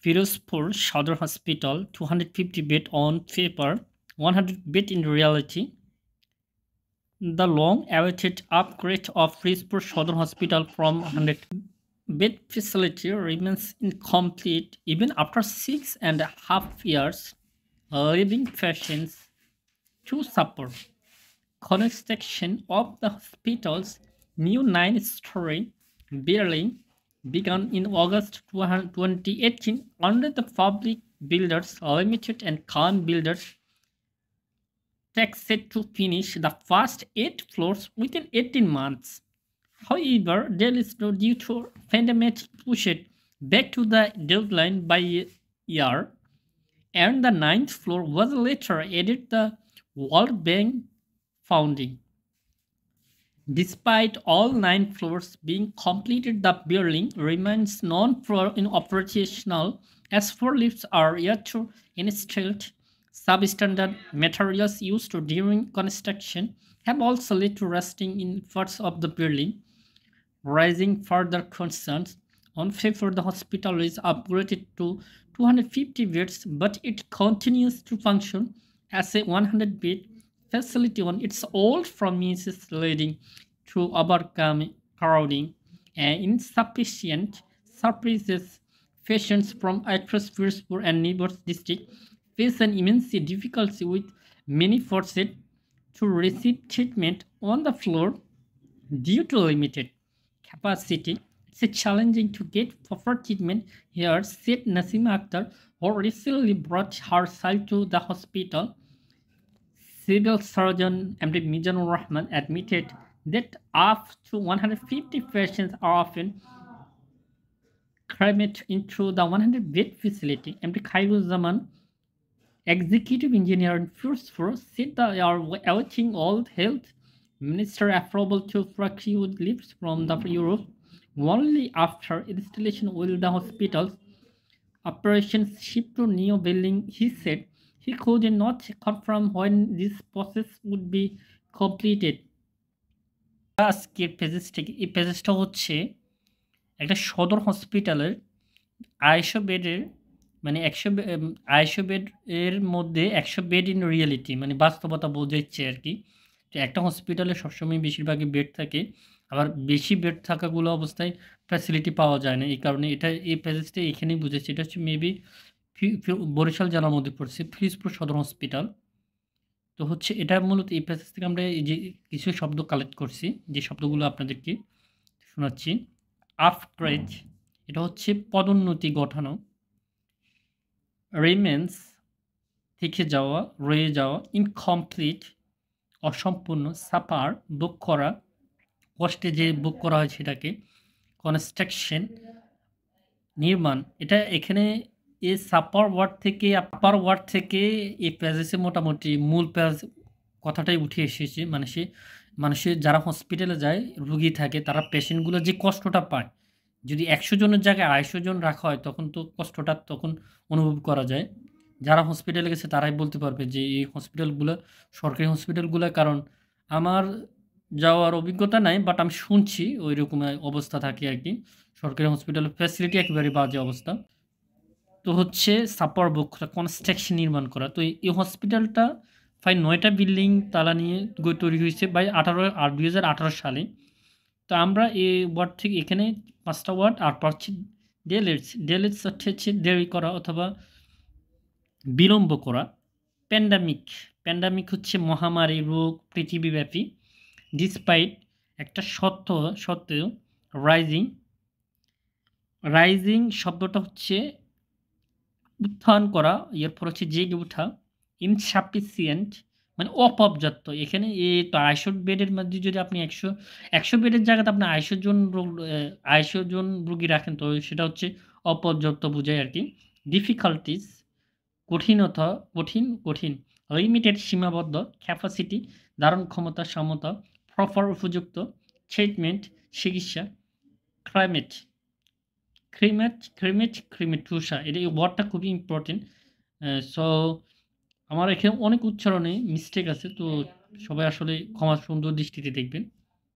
Firozpur Sadar Hospital, 250 bed on paper, 100 bed in reality. The long-awaited upgrade of Firozpur Sadar Hospital from 100 bed facility remains incomplete even after 6.5 years, leaving patients to suffer. Construction of the hospital's new nine-story building began in August 2018 under the Public Builders Limited and Khan Builders tech set to finish the first 8 floors within 18 months. However, delays due to pandemic pushed back to the deadline by a year, and the ninth floor was later added the World Bank funding. Despite all 9 floors being completed, the building remains non-operational as 4 lifts are yet to installed. Substandard materials used during construction have also led to rusting in parts of the building, raising further concerns. On paper, the hospital is upgraded to 250 beds, but it continues to function as a 100-bed facility on its old premises, leading to overcrowding and insufficient services. Patients from across Firozpur and neighbors district face an immense difficulty, with many forced to receive treatment on the floor due to limited capacity. It's challenging to get proper treatment here, said Nasima Akhtar, who recently brought her child to the hospital. Civil surgeon MD Mizanur Rahman admitted that up to 150 patients are often crammed into the 100-bed facility. MD Khairuzzaman, executive engineer in Firozpur, said they are awaiting all health minister approval to procure lifts from the Europe. Only after installation will the hospital's operations shift to new building, he said. He could not confirm when this process would be completed. আজকের পেজেসটা হচ্ছে একটা সদর হসপিটালের 250 বেডের, মানে 250 bed এর মধ্যে 100 bed in reality, মানে বাস্তবতা বোঝাচ্ছে আর কি। তো একটা হসপিটালে সবসময় বেশিরভাগই বেড থাকে, আবার বেশি বেড থাকাগুলো অবস্থায় ফ্যাসিলিটি পাওয়া যায় না। এই কারণে এই প্যাসেজটা এখানেই বুঝেছি। এটা হচ্ছে মেবি বরিশাল জেলার মধ্যে পড়ছে, ফিরোজপুর সদর হসপিটাল। তো হচ্ছে এটা মূলত এই প্যাসেজ থেকে আমরা এই যে কিছু শব্দ কালেক্ট করছি, যে শব্দগুলো আপনাদেরকে শোনাচ্ছি। আপগ্রেড, এটা হচ্ছে পদোন্নতি ঘটানো। রিমেন্স, থেকে যাওয়া, রয়ে যাওয়া। ইনকমপ্লিট, অসম্পূর্ণ। সাফার, ভোগ করা, কষ্টে যে ভোগ করা হয় সেটাকে। কনস্ট্রাকশন, নির্মাণ। এটা এখানে এই সাপার ওয়ার্ড থেকে এই প্যাসেজে মোটামুটি মূল কথাটাই উঠে এসেছে। মানুষের যারা হসপিটালে যায়, রুগী থাকে, তারা পেশেন্টগুলো যে কষ্টটা পায়, যদি 100 জনের জায়গায় 250 জন রাখা হয় তখন তো কষ্টটা তখন অনুভব করা যায়। যারা হসপিটালে গেছে তারাই বলতে পারবে যে এই হসপিটালগুলো, সরকারি হসপিটালগুলো, কারণ আমার যাওয়ার অভিজ্ঞতা নাই, বাট আমি শুনছি ওইরকম অবস্থা থাকে আর কি। সরকারি হসপিটালের ফ্যাসিলিটি একেবারে বাজে অবস্থা। তো হচ্ছে সাপার বুক কনস্ট্রাকশন, নির্মাণ করা। তো এই হসপিটালটা প্রায় 9টা বিল্ডিং তালা নিয়ে তৈরি হয়েছে বাই 2018 সালে। তো আমরা এই ওয়ার্ড থেকে এখানে 5টা ওয়ার্ড আর পাচ্ছি ডেলেটস হচ্ছে দেরি করা অথবা বিলম্ব করা। প্যান্ডামিক হচ্ছে মহামারী, রোগ, পৃথিবীব্যাপী। ডিসপাইট, একটা সত্ত্বেও। রাইজিং শব্দটা হচ্ছে উত্থান করা, এরপর হচ্ছে জেগে ওঠা। ইনসাফিসিয়েন্ট মানে অপর্যাপ্ত। এখানে এই তো 250 বেডের মধ্যে যদি আপনি 100 বেডের জায়গাতে আপনি 250 জন রোগী রাখেন, তো সেটা হচ্ছে অপর্যাপ্ত বোঝায় আর কি। ডিফিকাল্টিস, কঠিন। লিমিটেড, সীমাবদ্ধ। ক্যাপাসিটি, ধারণ ক্ষমতা, সমতা। প্রপার, উপযুক্ত। ট্রিটমেন্ট, চিকিৎসা। ক্রিমেটোসা, এটা এই ওয়ার্ডটা খুবই ইম্পর্টেন্ট। সো আমার এখানে অনেক উচ্চারণে মিস্টেক আছে, তো সবাই আসলে ক্ষমা সুন্দর দৃষ্টিতে দেখবেন।